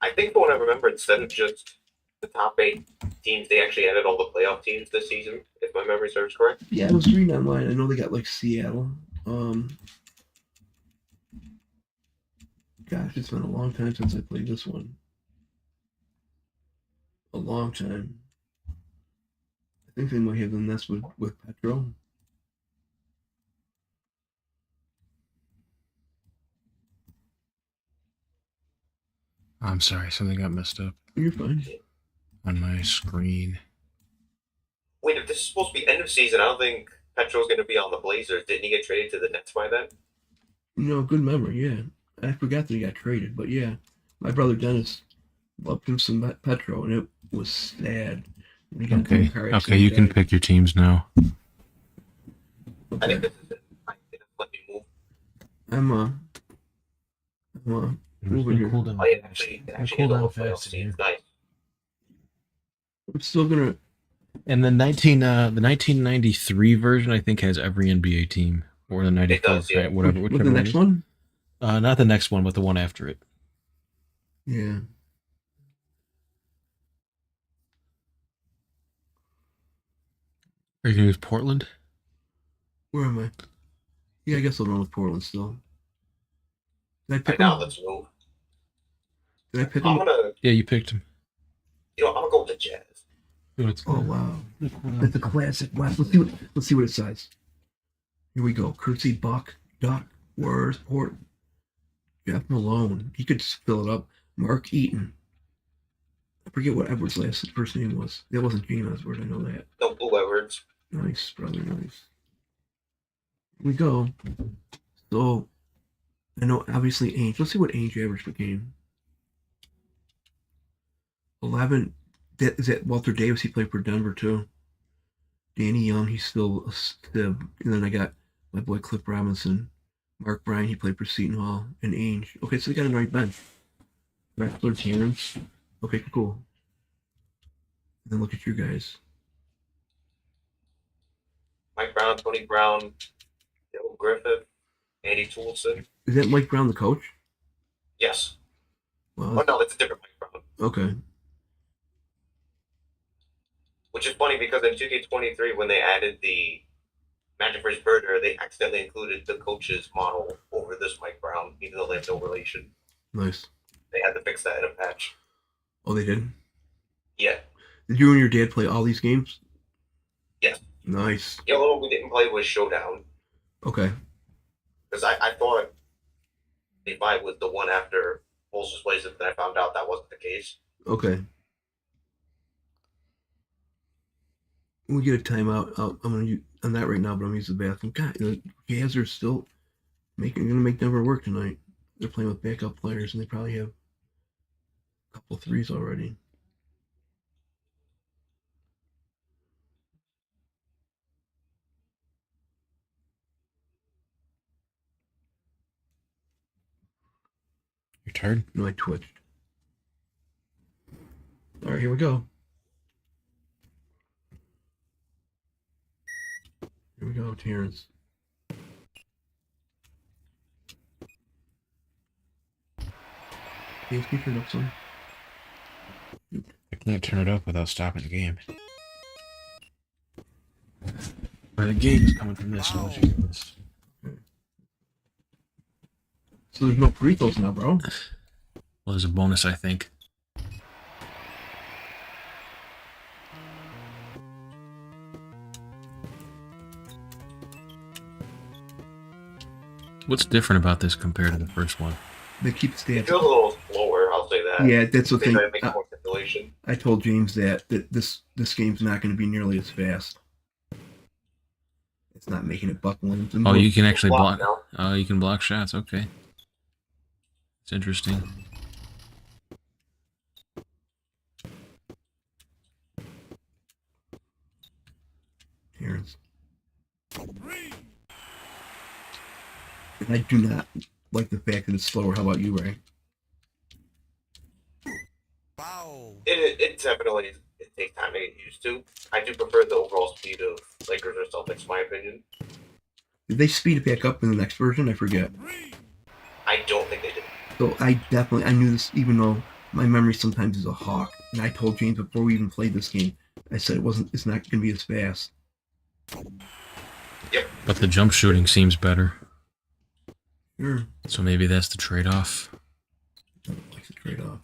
I think from what I remember, instead of just the top 8 teams, they actually added all the playoff teams this season, if my memory serves correct. Yeah, I was reading online. I know they got like Seattle. Gosh, it's been a long time since I played this one. A long time. I think they might have done this with Petro. I'm sorry, something got messed up You're fine. on my screen. Wait, if this is supposed to be end of season, I don't think Petro's going to be on the Blazers. Didn't he get traded to the Nets by then? Good memory. Yeah, I forgot that he got traded, but yeah, my brother Dennis loved him some Petro, and it was sad. When he got into a Okay, car okay, accident, you he can died. pick your teams now. I think Okay, this is it. I think let me move. I'm moving here. Oh, yeah, it actually is all the playoff teams. Nice. I'm still gonna. And the 1993 version, I think, has every NBA team, or the 94, does, yeah. whatever, What's whichever the next one? Not the next one, but the one after it. Yeah. Are you gonna use Portland? Where am I? Yeah, I guess I'll run with Portland still. Did I pick Right now, him? let's move. Did I pick I'm him? gonna, Yeah, you picked him. I'm gonna go with the Jazz. Oh wow, that's a classic. Wow. Let's see what it says. Here we go. Courtesy Buck, Duck, Wars, Port, Jeff Malone. He could fill it up. Mark Eaton. I forget what Edwards' first name was. That wasn't Gene Edwards. I know that. No, Blue Edwards. Nice, brother. Nice. Here we go. So I know obviously Ainge. Let's see what Ainge averaged per game. 11. Is that Walter Davis? He played for Denver too. Danny Young, he's still a stib. And then I got my boy Cliff Robinson. Mark Bryan, he played for Seton Hall. And Ainge. Okay, so they got a right bench. Wrestler Terrence. Okay, cool. And then look at your guys. Mike Brown, Tony Brown, Bill Griffith, Andy Toolson. Is that Mike Brown the coach? Yes. Well, Oh, no, it's a different Mike Brown. okay. Which is funny because in 2K23, when they added the Magic vs. Burger, they accidentally included the coach's model over this Mike Brown, even though they have no relation. Nice. They had to fix that in a patch. Oh, they did? Yeah. Did you and your dad play all these games? Yes. Nice. The only one we didn't play was Showdown. Okay. Because I thought the was the one after Bulls plays it, then I found out that wasn't the case. Okay. When we get a timeout, I'm not right now, but I'm gonna use the bathroom. God, the Jazz are still gonna make Denver work tonight. They're playing with backup players, and they probably have a couple threes already. Your turn. No, I twitched. All right, here we go. Here we go, Terrence. Can you turn up some? I can't turn it up without stopping the game. But the game is coming from this. So I'll let you do this. So there's no free throws now, bro. Well, there's a bonus, I think. What's different about this compared to the first one? They keep It stats. feels a little slower, I'll say that. Yeah, that's the They thing. try to make more stipulation. I told James that this game's not going to be nearly as fast. It's not making it Buck Williams. Oh, you can actually Block block. now. Oh, you can block shots. Okay, it's interesting. Terrence. And I do not like the fact that it's slower. How about you, Ray? It definitely it takes time to get used to. I do prefer the overall speed of Lakers or Celtics, in my opinion. Did they speed it back up in the next version? I forget. I don't think they did. So I knew this, even though My memory sometimes is a hawk, and I told James before we even played this game, I said it's not going to be as fast. Yep. But the jump shooting seems better. Sure. So maybe that's the trade-off. I don't like the trade-off.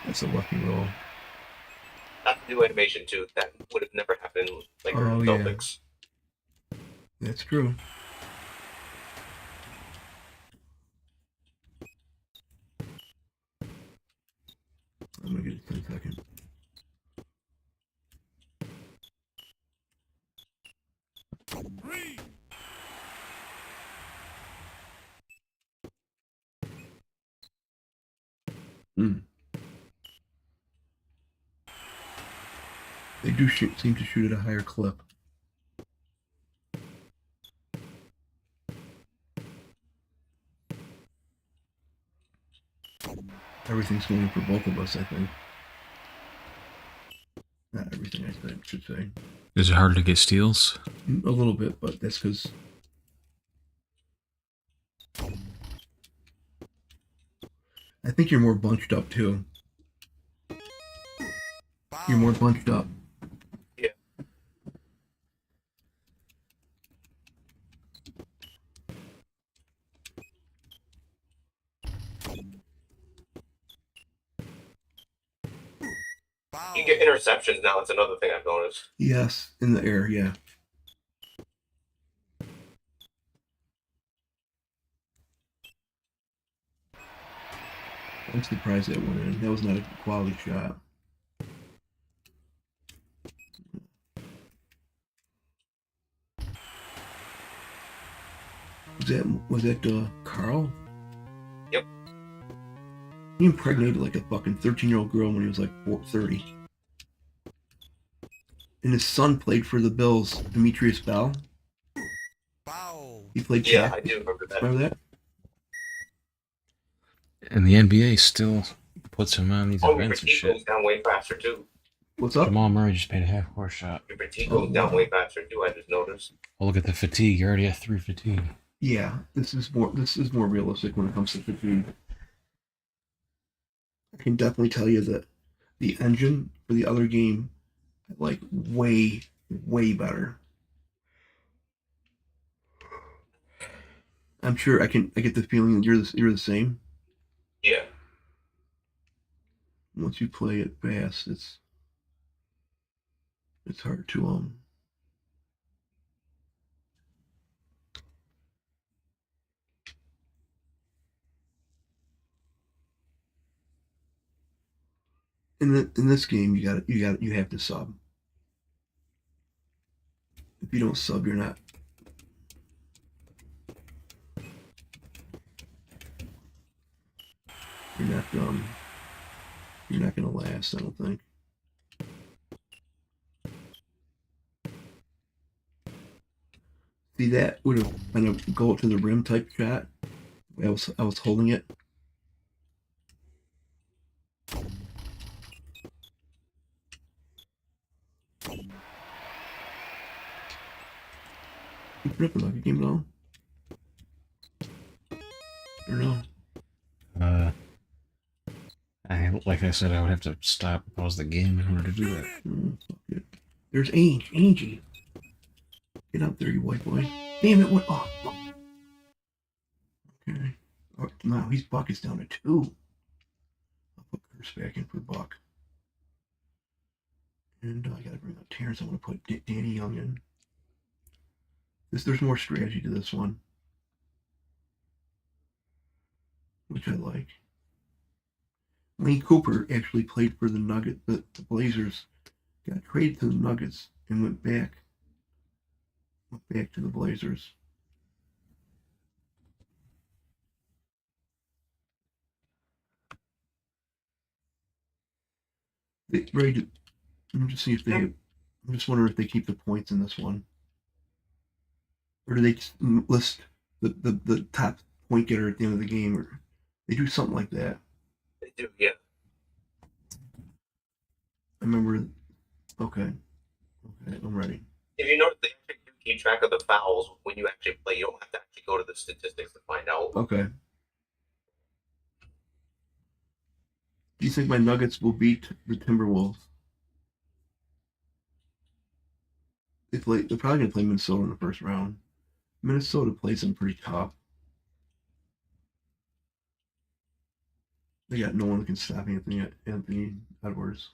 That's a lucky roll. Not the new animation too. That would have never happened like Oh, in yeah. Celtics. That's true. I'm gonna get a 10-second. They do seem to shoot at a higher clip. Everything's going for both of us, I think. Not everything, I should say. Is it harder to get steals? A little bit, but that's because I think you're more bunched up too. You're more bunched up. Yeah. You get interceptions now. It's another thing I've noticed. Yes, in the air, yeah. I'm surprised that went in. That was not a quality shot. Was that Carl? Yep. He impregnated like a fucking 13-year-old girl when he was like 30. And his son played for the Bills, Demetrius Bell. He played Yeah, tackle. I do remember that. Remember that? And the NBA still puts him on these Oh, your events and fatigue shit. goes down way faster too. What's up? Jamal Murray just paid a half-court shot. Your fatigue goes down way faster too. I just noticed. Oh, look at the fatigue. You're already at 3 fatigue. Yeah, this is more realistic when it comes to fatigue. I can definitely tell you that the engine for the other game, like way better. I'm sure I get the feeling that you're the same. Yeah. Once you play it fast, it's hard to in this game you have to sub. If you don't sub, you're not you're not gonna last, I don't think. See, that would have been a go to the rim type shot. I was holding it. You put up a lucky game at all? Or no? Like I said, I would have to stop and pause the game in order to do that. Oh, fuck it. There's Angie. Get up there, you white boy. Damn it! What? Oh, fuck. Okay. Oh, no, he's Buck is down to 2. I'll put Curse back in for Buck. And I gotta bring up Terrence. I want to put Danny Young in. There's more strategy to this one, which I like. Lane Cooper actually played for the the Blazers, got traded to the Nuggets, and went back to the Blazers. Ray, I'm just see if they. I'm just wondering if they keep the points in this one, or do they just list the top point getter at the end of the game, or they do something like that. They do, yeah. I remember. Okay, I'm ready. If you notice, they actually do keep track of the fouls when you actually play. You don't have to actually go to the statistics to find out. Okay. Do you think my Nuggets will beat the Timberwolves? They're probably gonna play Minnesota in the first round. Minnesota plays them pretty tough. They got no one that can stop Anthony Edwards.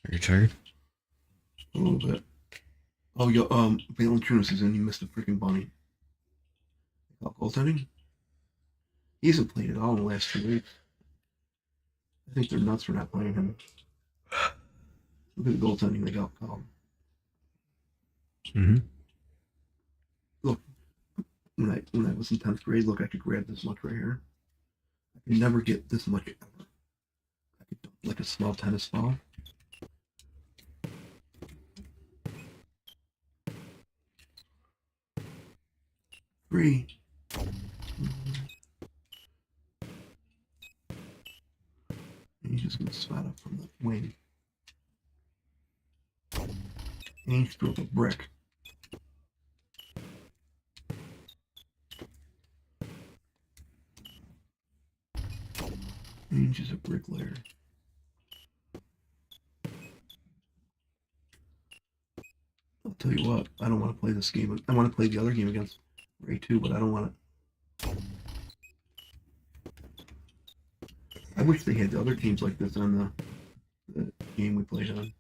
Are you tired? A little bit. Oh, yo, Valanciunas is in. He missed a freaking bunny. Goaltending? He hasn't played at all in the last 2 weeks. I think they're nuts for not playing him. Look at the goaltending they got called. Mm-hmm. Look, when I was in 10th grade, look, I could grab this much right here. I could never get this much ever. I could dunk like a small tennis ball. Three. And he's just gonna spot up from the wing. And he threw up a brick. And he's just a bricklayer. I'll tell you what, I don't want to play this game. I want to play the other game against Ray too, but I don't want to. I wish they had the other teams like this on the game we played on.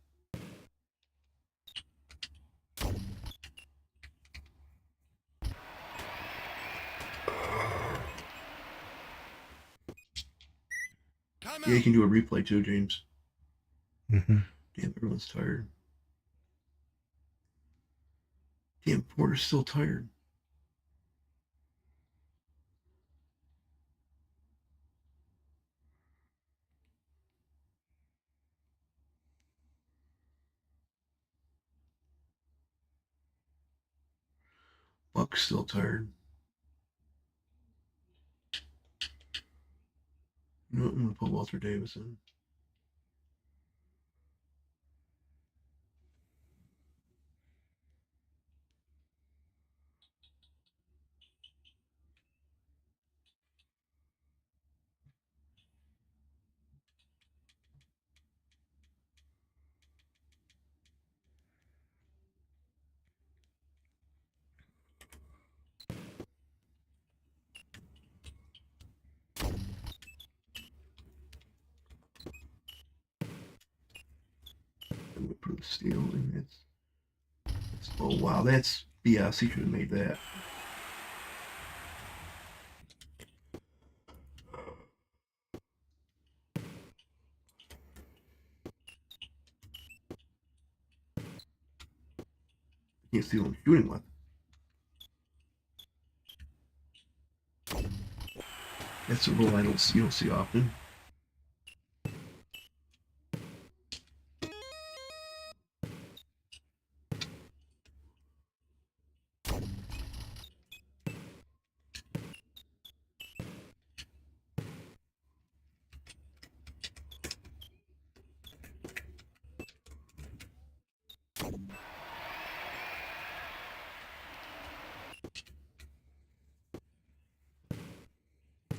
Yeah, you can do a replay too, James. Mm-hmm. Damn, everyone's tired. Damn, Porter's still tired. Buck's still tired. You know what? I'm gonna put Walter Davis in. I'm gonna put a steal in. Oh wow, that's BS. He should have made that. Can't see what I'm shooting with. That's a rule you don't see often.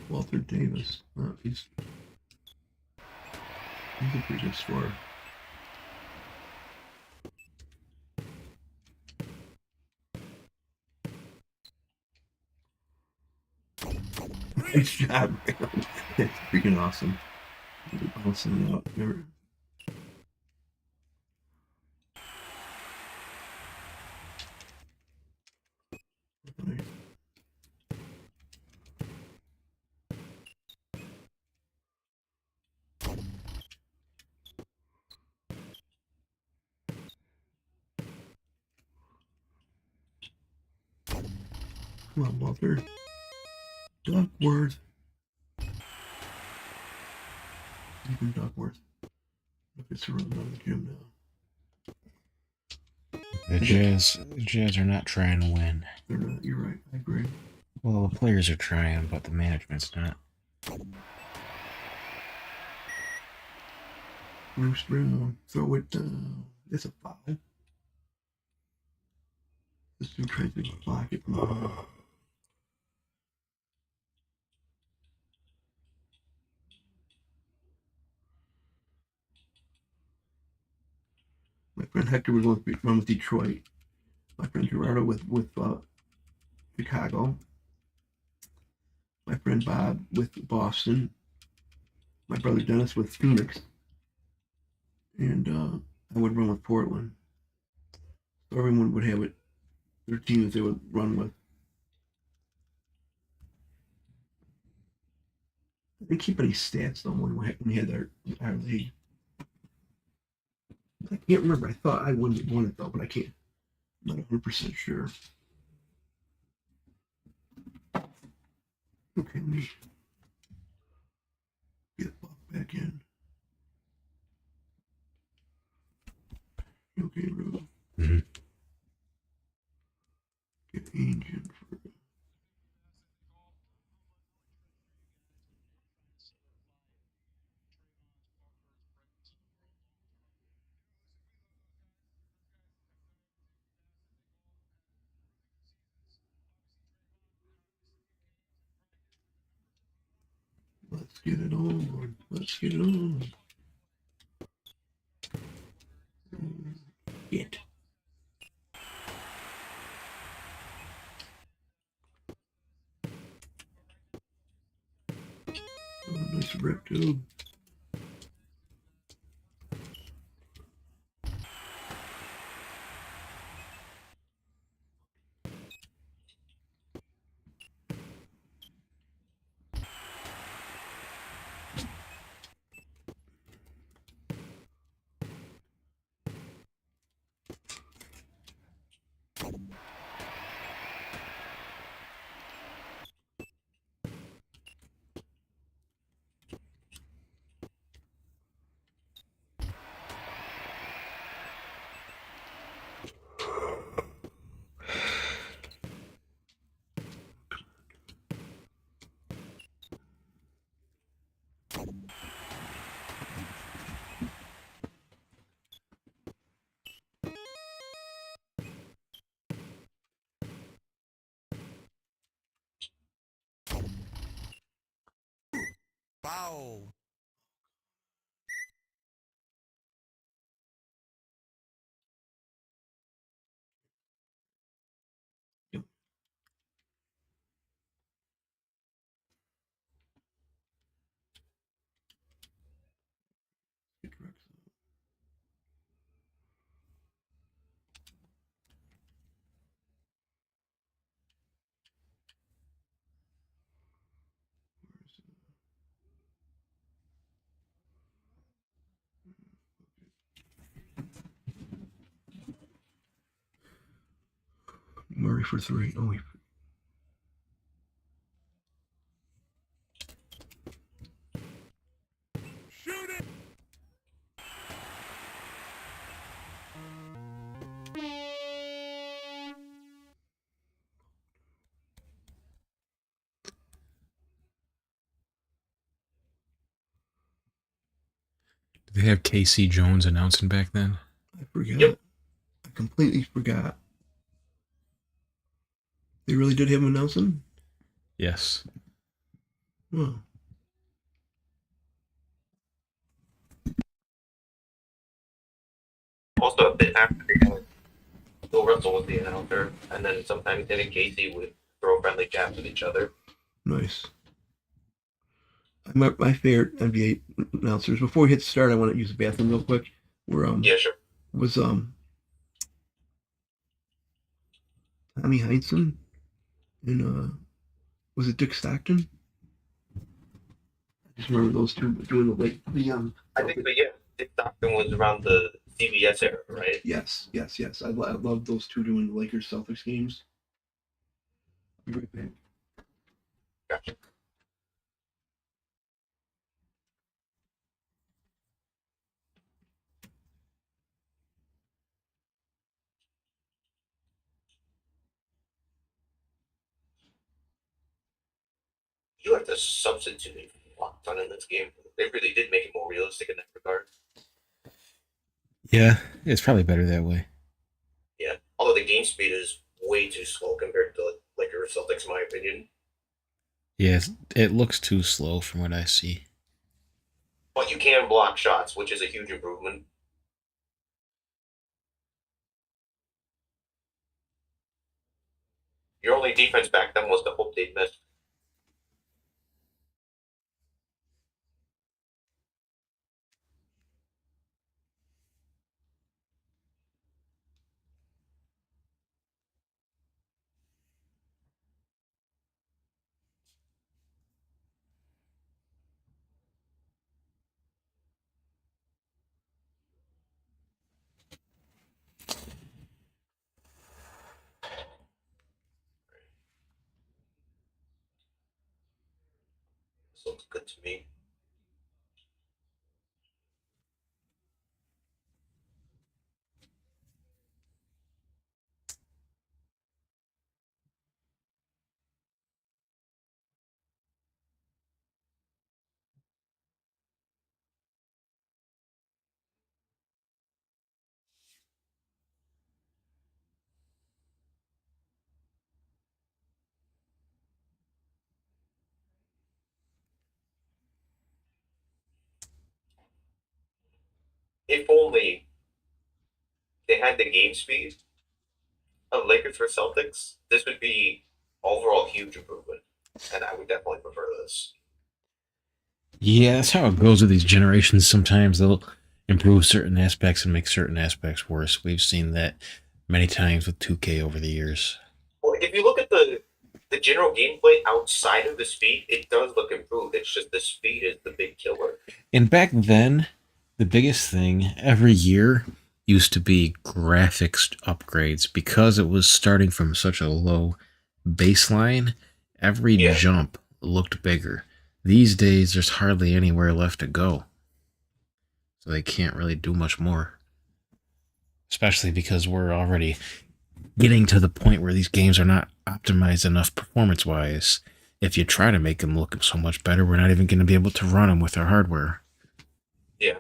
Walter Davis. He's a pretty good scorer. Nice job, man. That's freaking awesome. Bouncing out. Never. Come on, Walter. Duckworth. Even Duckworth. Look, it's around the gym now. The Jazz are not trying to win. They're not. You're right. I agree. Well, the players are trying, but the management's not. Bruce Brown. Throw it down. It's a foul. This dude tries to block it. My friend Hector was run with Detroit. My friend Gerardo with Chicago. My friend Bob with Boston. My brother Dennis with Phoenix. And I would run with Portland. So everyone would have it. Their teams they would run with. I didn't keep any stats though when we had our league. I can't remember. I thought I won it though, but I can't. I'm not 100% sure. Okay, let me get Buck back in. Okay, Rube. Mm-hmm. Get Ainge in for. Let's get it on. Let's get it on. It. Oh, nice rip, too. Wow. Yep. Get Rex out. Where's Murray for 3? Oh, Shoot it. Did they have Casey Jones announcing back then? I forgot. Yep. I completely forgot. They really did have him announcing? Yes. Oh. Also, a bit after they had Bill Russell was the announcer, and then sometimes him and Casey would throw friendly jabs at each other. Nice. My favorite NBA announcers. Before we hit start, I want to use the bathroom real quick. Where Yeah, sure. was Tommy Heinsohn and was it Dick Stockton? I just remember those two doing the I think, but yeah, Dick Stockton was around the CBS era, right? Yes. I love those two doing the Lakers Celtics games. Be right back. Gotcha. You have to substitute a fuck ton in this game. They really did make it more realistic in that regard. Yeah, it's probably better that way. Yeah. Although the game speed is way too slow compared to Lakers Celtics, in my opinion. Yes, it looks too slow from what I see. But you can block shots, which is a huge improvement. Your only defense back then was to hope they'd miss. This looks good to me. If only they had the game speed of Lakers for Celtics, this would be overall huge improvement. And I would definitely prefer this. Yeah, that's how it goes with these generations. Sometimes they'll improve certain aspects and make certain aspects worse. We've seen that many times with 2K over the years. Well, if you look at the general gameplay outside of the speed, it does look improved. It's just the speed is the big killer. And back then, the biggest thing every year used to be graphics upgrades because it was starting from such a low baseline. Every Yeah. jump looked bigger. These days, there's hardly anywhere left to go. So they can't really do much more. Especially because we're already getting to the point where these games are not optimized enough performance wise. If you try to make them look so much better, we're not even going to be able to run them with our hardware. Yeah.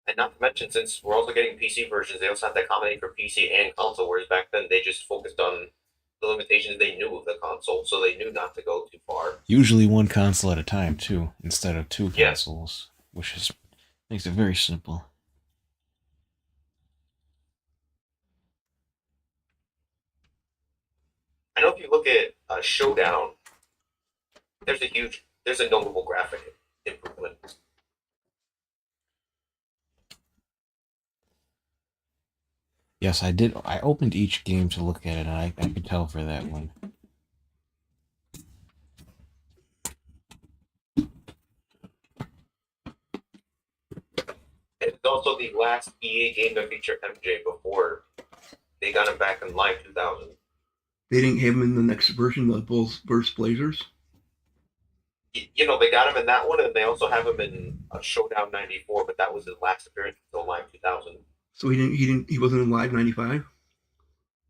And not to mention, since we're also getting PC versions, they also have to accommodate for PC and console, whereas back then they just focused on the limitations they knew of the console, so they knew not to go too far. Usually one console at a time, too, instead of two Yeah. consoles, which is makes it very simple. I know if you look at Showdown, there's a notable graphic improvement. Yes, I did. I opened each game to look at it, and I could tell for that one. It's also the last EA game to feature MJ before they got him back in Live 2000. They didn't have him in the next version, the Bulls vs. Blazers. You know, they got him in that one, and they also have him in Showdown '94, but that was his last appearance until Live 2000. So he wasn't in Live '95.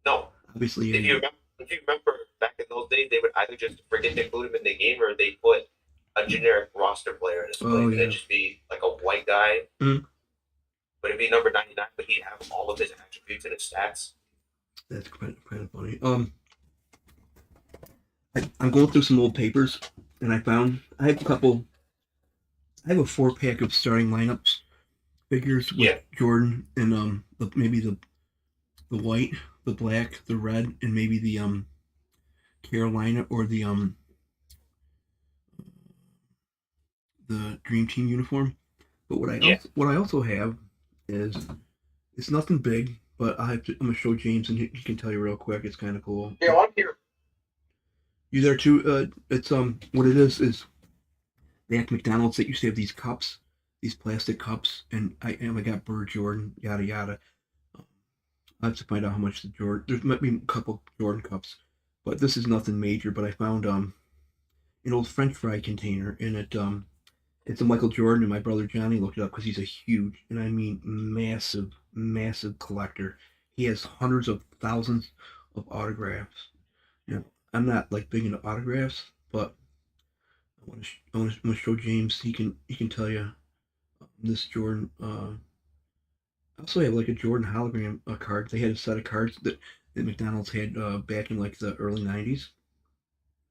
No, Obviously, if you remember back in those days, they would either just forget to include him in the game, or they put a generic roster player in his place, and it'd just be like a white guy. Mhm. But it'd be number 99, but he'd have all of his attributes and his stats. That's kind of funny. I'm going through some old papers, and I have a 4-pack of starting lineups figures with Jordan and maybe the white, the black, the red, and maybe the Carolina or the Dream Team uniform. But what I also have is it's nothing big, but I'm gonna show James and he can tell you real quick. It's kind of cool. Yeah, I'm here. You there too? It's what it is back McDonald's that used to have these cups, these plastic cups, and I got Bird Jordan, yada yada. I have to find out how much the Jordan. There might be a couple Jordan cups, but this is nothing major. But I found an old French fry container, and it's a Michael Jordan, and my brother Johnny looked it up because he's a huge, and I mean massive, massive collector. He has hundreds of thousands of autographs. You know, I'm not like big into autographs, but I want to show James. He can tell you this Jordan. I also have like a Jordan hologram card. They had a set of cards that McDonald's had back in like the early '90s.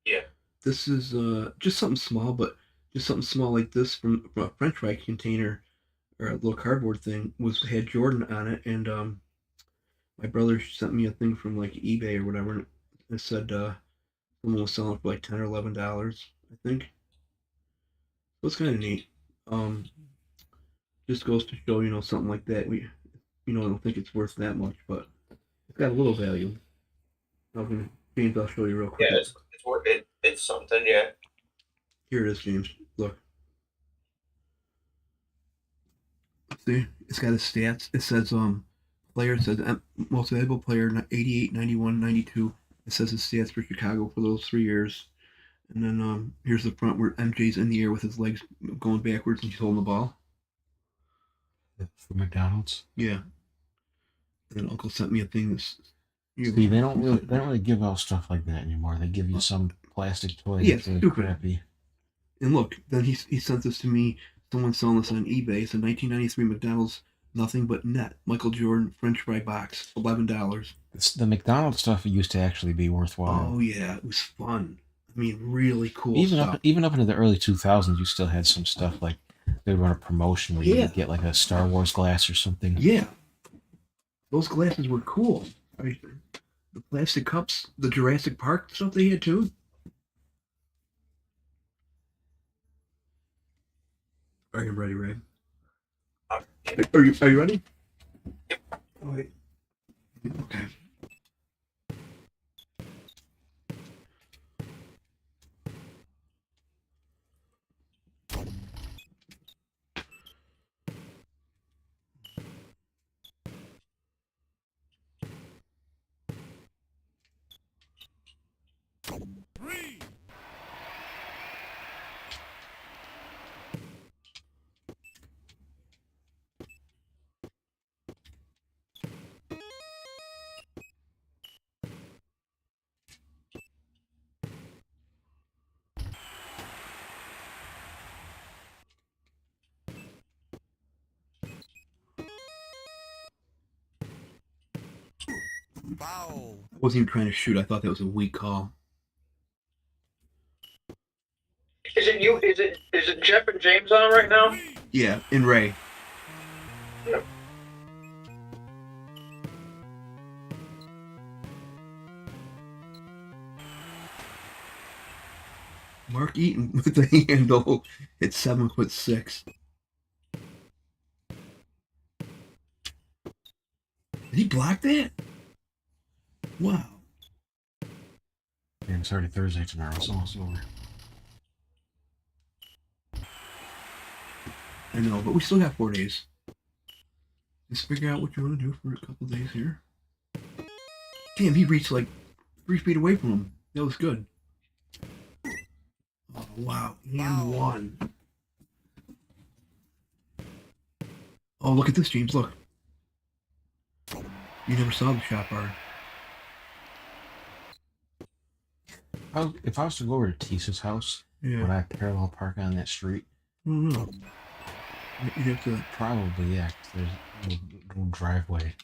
Yeah. This is just something small, but just something small like this from a French fry container or a little cardboard thing was had Jordan on it, and my brother sent me a thing from like eBay or whatever, and it said someone was selling it for like $10 or $11, I think. So it's kind of neat. Um, just goes to show, something like that. I don't think it's worth that much, but it's got a little value. James, I'll show you real quick. Yeah, it's worth it. It's something. Yeah. Here it is, James. Look. See, it's got his stats. It says player says most valuable player 88, 91, 92. It says his stats for Chicago for those 3 years. And then here's the front where MJ's in the air with his legs going backwards and he's holding the ball. For McDonald's. Yeah. And then Uncle sent me a thing that's See, they don't really give out stuff like that anymore. They give you some plastic toy Yeah, that's really stupid. crappy. And look, then he sent this to me. Someone selling this on eBay. It's a 1993 McDonald's nothing but net Michael Jordan French fry box, $11. The McDonald's stuff used to actually be worthwhile. Oh yeah, it was fun. I mean, really cool even stuff. even up into the early 2000s, you still had some stuff like they would run a promotion where you Yeah. could get like a Star Wars glass or something. Yeah, those glasses were cool. The plastic cups, the Jurassic Park stuff they had too. Are you ready, Ray? Are you ready? Oh, wait. Okay. Three. Foul. I wasn't even trying to shoot. I thought that was a weak call. Is it you? Is it Jeff and James on right now? Yeah, and Ray. Mark Eaton with the handle at 7'6". Did he block that? Wow. And it's already Thursday tomorrow. It's almost over. I know, but we still got 4 days. Just figure out what you want to do for a couple days here. Damn, he reached like 3 feet away from him. That was good. Oh, wow. And one. Oh, look at this, James. Look. You never saw the shot bar. If I was to go over to Tisa's house, Yeah. would I parallel park on that street? I don't know. You'd have to. Probably, yeah. 'Cause there's no driveway.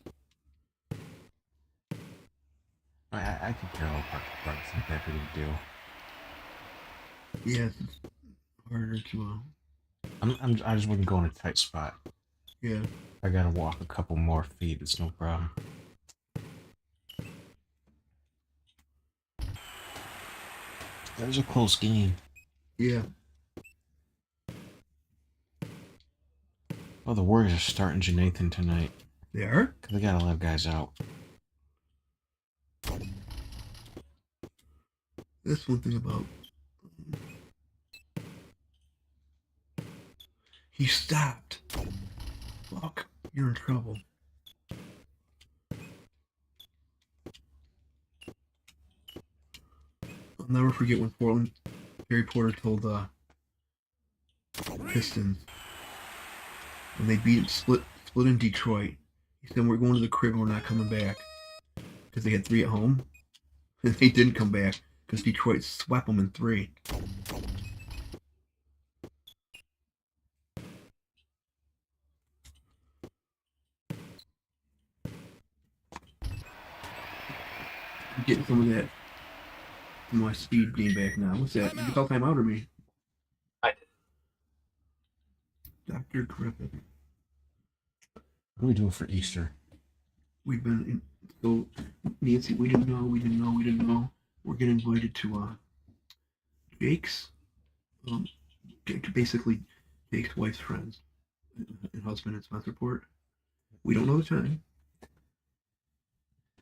I could parallel park the front. It's not that big of a deal. Yeah, it's harder to. I just wouldn't go in a tight spot. Yeah. I gotta walk a couple more feet. It's no problem. That was a close game. Yeah. Oh, the Warriors are starting Janathan tonight. They are? Because they got a lot of guys out. That's one thing about. He stopped. Fuck. You're in trouble. I'll never forget when Portland Harry Porter told Pistons when they beat split in Detroit. He said, "We're going to the crib and we're not coming back," because they had 3 at home, and they didn't come back because Detroit swept them in 3. I'm getting some of that, my speed game back now. What's that? You call time out or me? I did. Dr. Griffith. What do we do for Easter? We've been in, so Nancy. We didn't know. We're getting invited to Jake's, basically Jake's wife's friends and husband in Spencerport. We don't know the time.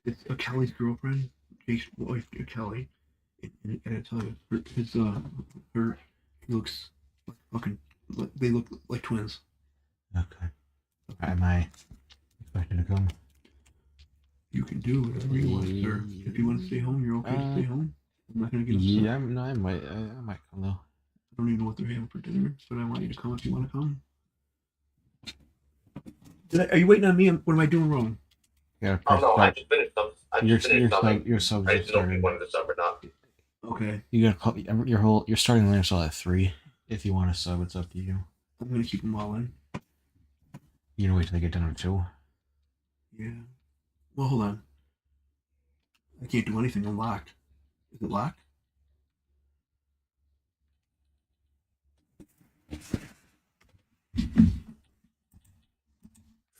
It's Kelly's girlfriend, Jake's wife, Kelly. And I tell you, her she looks like fucking. They look like twins. Okay. Am I expected to come? You can do whatever you want, sir. If you want to stay home, you're okay to stay home. I'm not gonna get upset. Yeah, no, I might come though. I don't even know what they're having for dinner, but I want you to come if you want to come. Are you waiting on me? What am I doing wrong? Yeah. Oh no, I just finished some. I just finished something. Your subs I are just don't starting. think one of the sub or not. Okay, You gotta call your starting lineup's all at 3. If you want to sub, it's up to you. I'm gonna keep them all in. You can wait till they get done with 2. Yeah. Well, hold on. I can't do anything. I'm locked. Is it locked?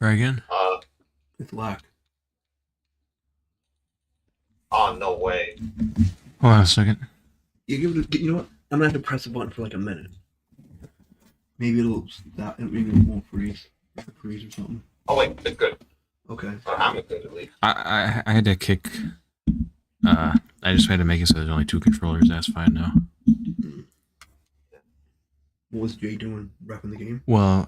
Try again. It's locked. Oh no way. Hold on a second. Yeah, give it. You know what? I'm gonna have to press a button for like a minute. Maybe it'll stop. Maybe it won't freeze. Freeze or something. Oh wait, it's good. Okay. I'm good at least. I had to kick. I just had to make it so there's only 2 controllers. That's fine now. What was Jay doing? Repping the game? Well,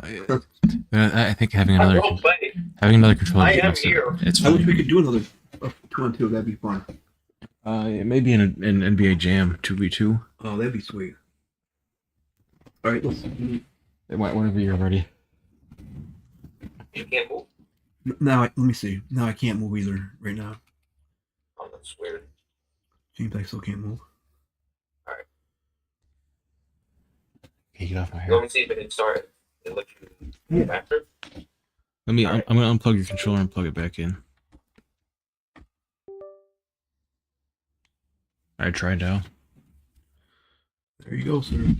I think having I another will play. controller. I am makes it- here. It's I wish fine. we could do another 2-on-2. That'd be fun. Maybe in an NBA Jam 2v2. Oh, that'd be sweet. All right, let's. Whenever you're ready. You can't move. Now, let me see. Now I can't move either right now. Oh, that's weird. Seems I still can't move. Okay, get off my You hair. want me to see if it can start and let you move after? Let me. Alright. I'm gonna unplug your controller and plug it back in. I tried now. There you go, sir.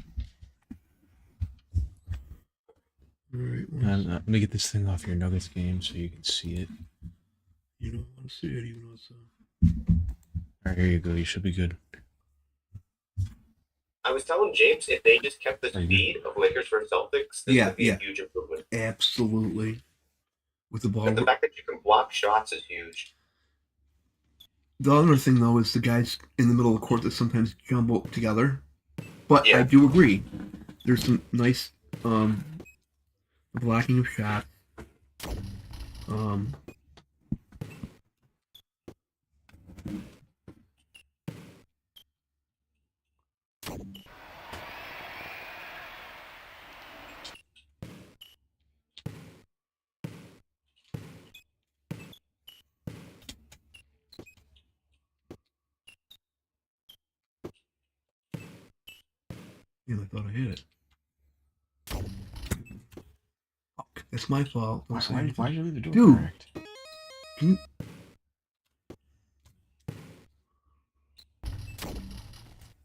All right. Let me get this thing off your Nuggets game so you can see it. You don't want to see it, even though it's. Alright, here you go. You should be good. I was telling James if they just kept the Are you speed of Lakers versus Celtics, this Yeah, would be yeah. a huge improvement. Absolutely. With the ball. And the fact that you can block shots is huge. The other thing, though, is the guys in the middle of the court that sometimes jumble together. But Yeah. I do agree. There's some nice blocking of shots. Yeah, I thought I hit it. Oh, that's my fault. Don't say anything. Why did you leave the door Dude. cracked? Can you...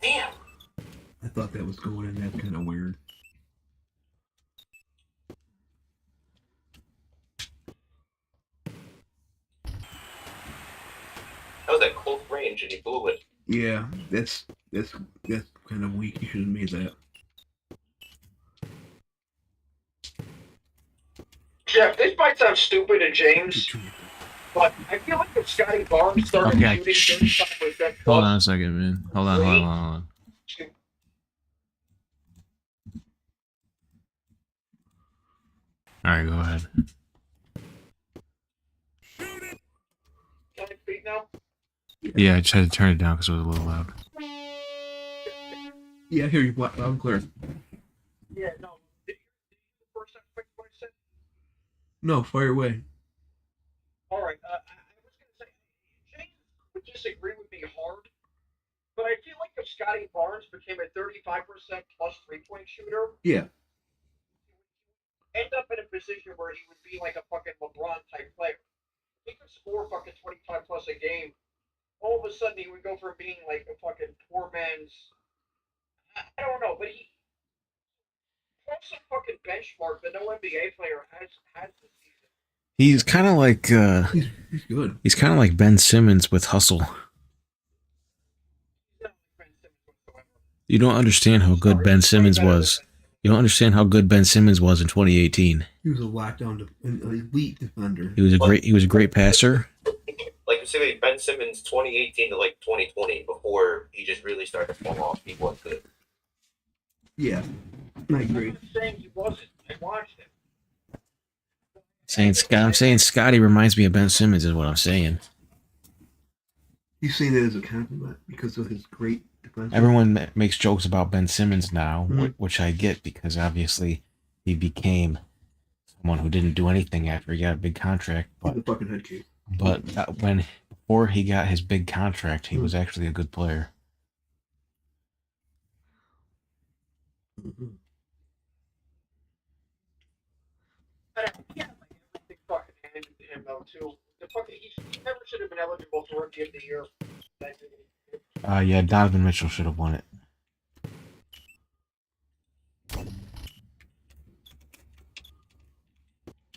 Damn! I thought that was going in. That's kind of weird. That was at close range and he blew it. Yeah, that's kind of weak. You should have made that. Jeff, this might sound stupid to James, but I feel like if Scotty Barnes started Okay. shooting 35% Hold on a second, man. Hold on. Alright, go ahead. Can I speak now? Yeah, I just had to turn it down because it was a little loud. Yeah, I hear you loud and clear. Yeah, no. Did you hear the first aspect of what I said? No, fire away. All right. I was going to say, James would disagree with me hard, but I feel like if Scotty Barnes became a 35% plus 3-point shooter, Yeah. end up in a position where he would be like a fucking LeBron type player. He could score fucking 25 plus a game. All of a sudden, he would go from being like a fucking poor man's. I don't know, but he holds some fucking benchmark that no NBA player has this season. He's kind of like He's good. he's kind of like Ben Simmons with hustle. He's not like Ben Simmons whatsoever. You don't understand how good Sorry, Ben he's way Simmons better than was. Ben Simmons. You don't understand how good Ben Simmons was in 2018. He was a lockdown, an elite defender. He was a great passer. Like say Ben Simmons 2018 to like 2020 before he just really started to fall off. He was good. Yeah, I agree. I'm not saying he wasn't. I watched him. I'm saying Scotty reminds me of Ben Simmons is what I'm saying. He's saying that as a compliment because of his great defense. Everyone makes jokes about Ben Simmons now, Mhm. which I get because obviously he became someone who didn't do anything after he got a big contract. He's a fucking head case. But before he got his big contract, he was actually a good player. Mhm. Yeah, like everything fucking handed to him though too. The fucking he never should have been eligible for Rookie of the Year. Yeah, Donovan Mitchell should have won it.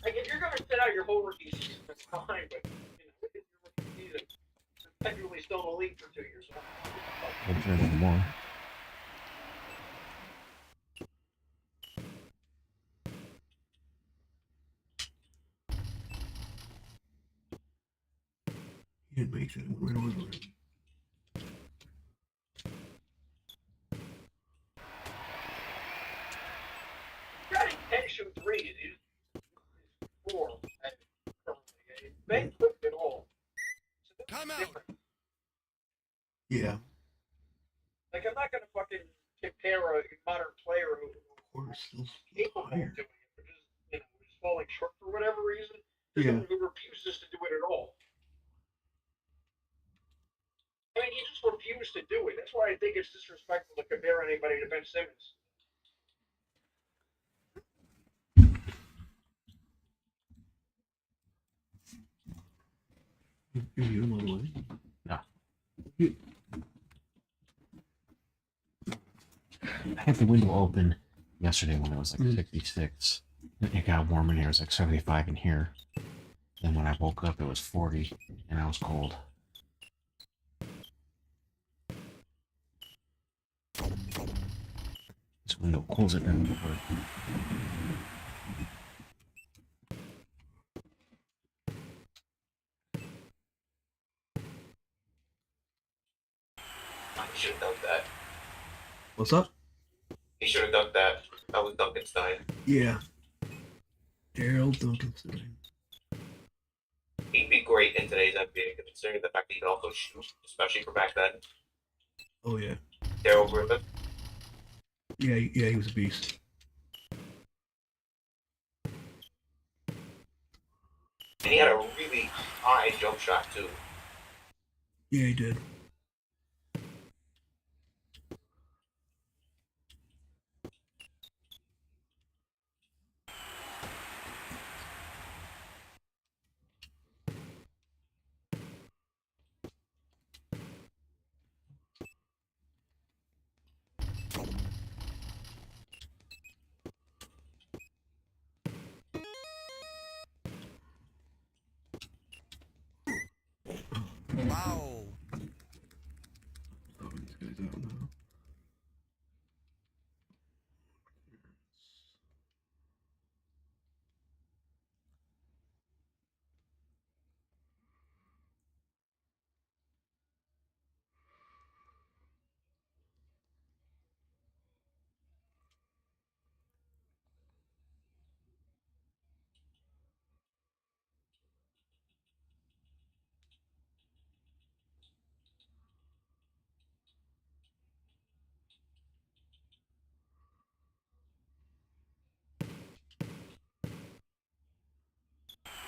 Like if you're gonna sit out your whole rookie season, that's fine. But you know, if your rookie season, you're technically still in the league for 2 years. Hopefully no more. He didn't make that. It went right over it. Scotty can shoot threes. He's 4 currently. Ben couldn't at all. So this Time is out. different. Yeah, Like I'm not gonna fucking compare a modern player who's Porter's still capable of higher. doing it, but just is falling short for whatever reason. To Yeah. someone who refuses to do it at all. I mean, he just refused to do it. That's why I think it's disrespectful to compare anybody to Ben Simmons. You hit him all the way. No. You- I had the window open yesterday when it was like Mhm. 66. It got warm in here. It was like 75 in here. Then when I woke up, it was 40, and I was cold. This window close it down before. He should have done that. What's up? He should have done that. That was Duncanstein. Yeah. Daryl Duncanstein. He'd be great in today's NBA, considering the fact that he can also shoot, especially for back then. Oh yeah. Daryl Griffin. Yeah, he was a beast. And he had a really high jump shot, too. Yeah, he did. Foul. Oh, these guys out now.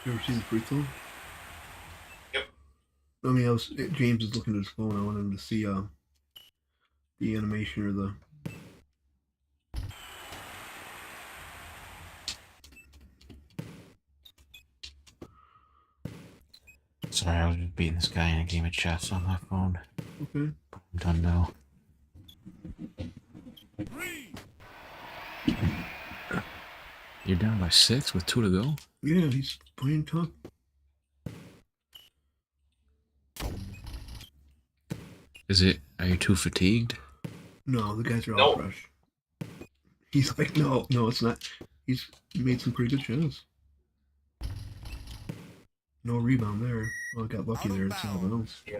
You ever seen the free throw? Yep. I mean, James is looking at his phone. I want him to see the animation or the. Sorry, I was just beating this guy in a game of chess on my phone. Okay. I'm done now. You're down by 6 with 2 to go? Yeah, he's playing tough. Are you too fatigued? No, the guys are all No. fresh. He's like, no, it's not. He's made some pretty good shots. No rebound there. Oh, I got lucky Out of there. It's out of bounds. Yeah.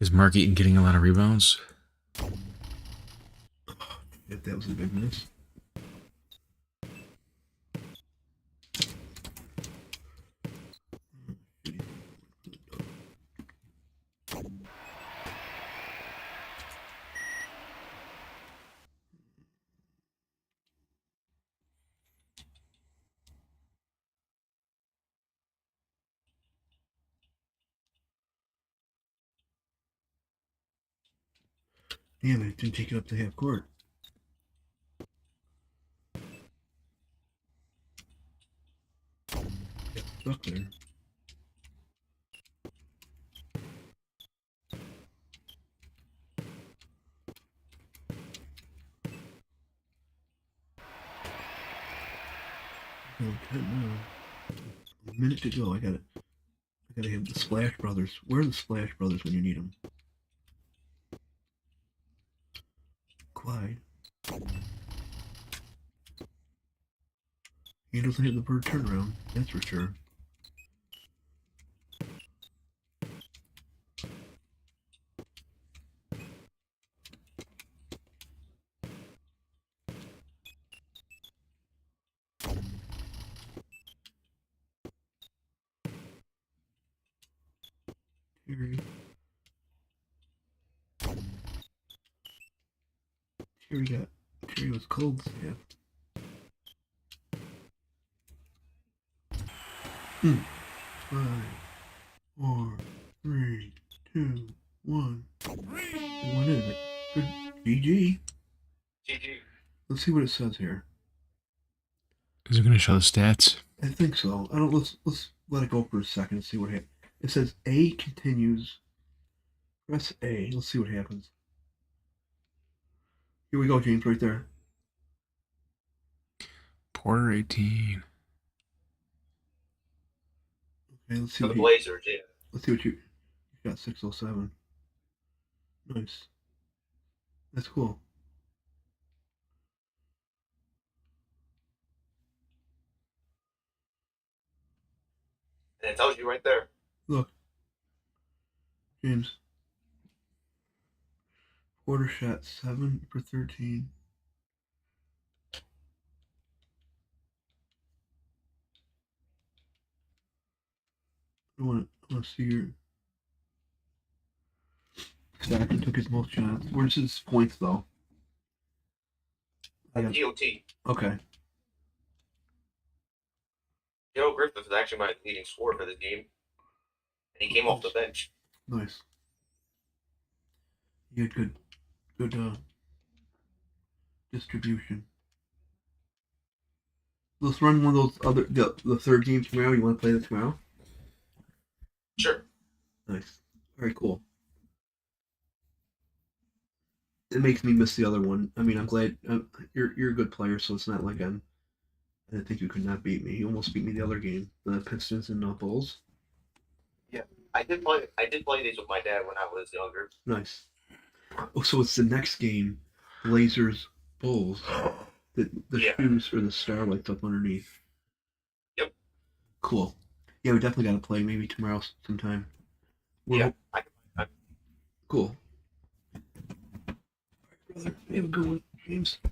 Is Mark Eaton getting a lot of rebounds? If that was a big miss. Damn it, didn't take it up to half court. Got stuck there. Oh, 10 now. A minute to go. I gotta have the Splash Brothers. Where are the Splash Brothers when you need them? Clyde. He doesn't have the bird turnaround, that's for sure. Terry. Terry was cold, yeah. Five, 4, 3, 2, 1. What is it? Good GG. GG. Let's see what it says here. Is it going to show the stats? I think so. I don't. Let's let it go for a second and see what happens. It says A continues. Press A. Let's see what happens. Here we go, James. Right there. Porter 18. Okay, let's see For the what you. Blazers, yeah. Let's see what you got. 607. Nice. That's cool. And it tells you right there. Look, James. Porter shot 7 for 13. I want to see your. Stockton took his most shots. Where's his points though? I got. DOT. Okay. Joe Griffith is actually my leading scorer for this game. And he came off the bench. Nice. You had good distribution. Let's run one of those other the third game tomorrow. You want to play that tomorrow? Sure. Nice. Very cool. It makes me miss the other one. I mean, I'm glad you're a good player, so it's not like I didn't think you could not beat me. You almost beat me the other game, the Pistons and Bulls. Yeah. I did play these with my dad when I was younger. Nice. Oh, so it's the next game, Blazers Bulls. The Yeah. shoes or the star lights up underneath. Yep. Cool. Yeah, we definitely got to play maybe tomorrow sometime. Yeah. Cool. Brother, have a good one, James.